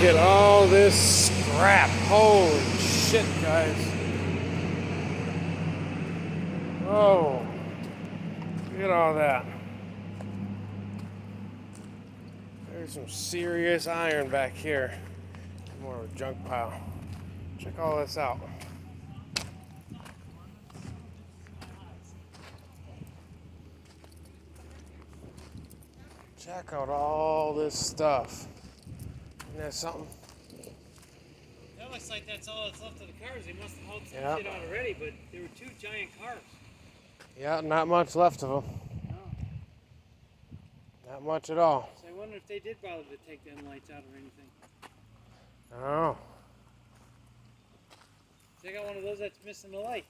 at all this scrap. Holy shit, guys. Oh, look at all that. There's some serious iron back here. More of a junk pile. Check all this out. Check out all this stuff. Isn't that something? That looks like that's all that's left of the cars. They must have hauled some Yep. shit out already, but there were two giant cars. Yeah, not much left of them. No. Not much at all. So I wonder if they did bother to take them lights out or anything. I don't know. They got one of those that's missing the light.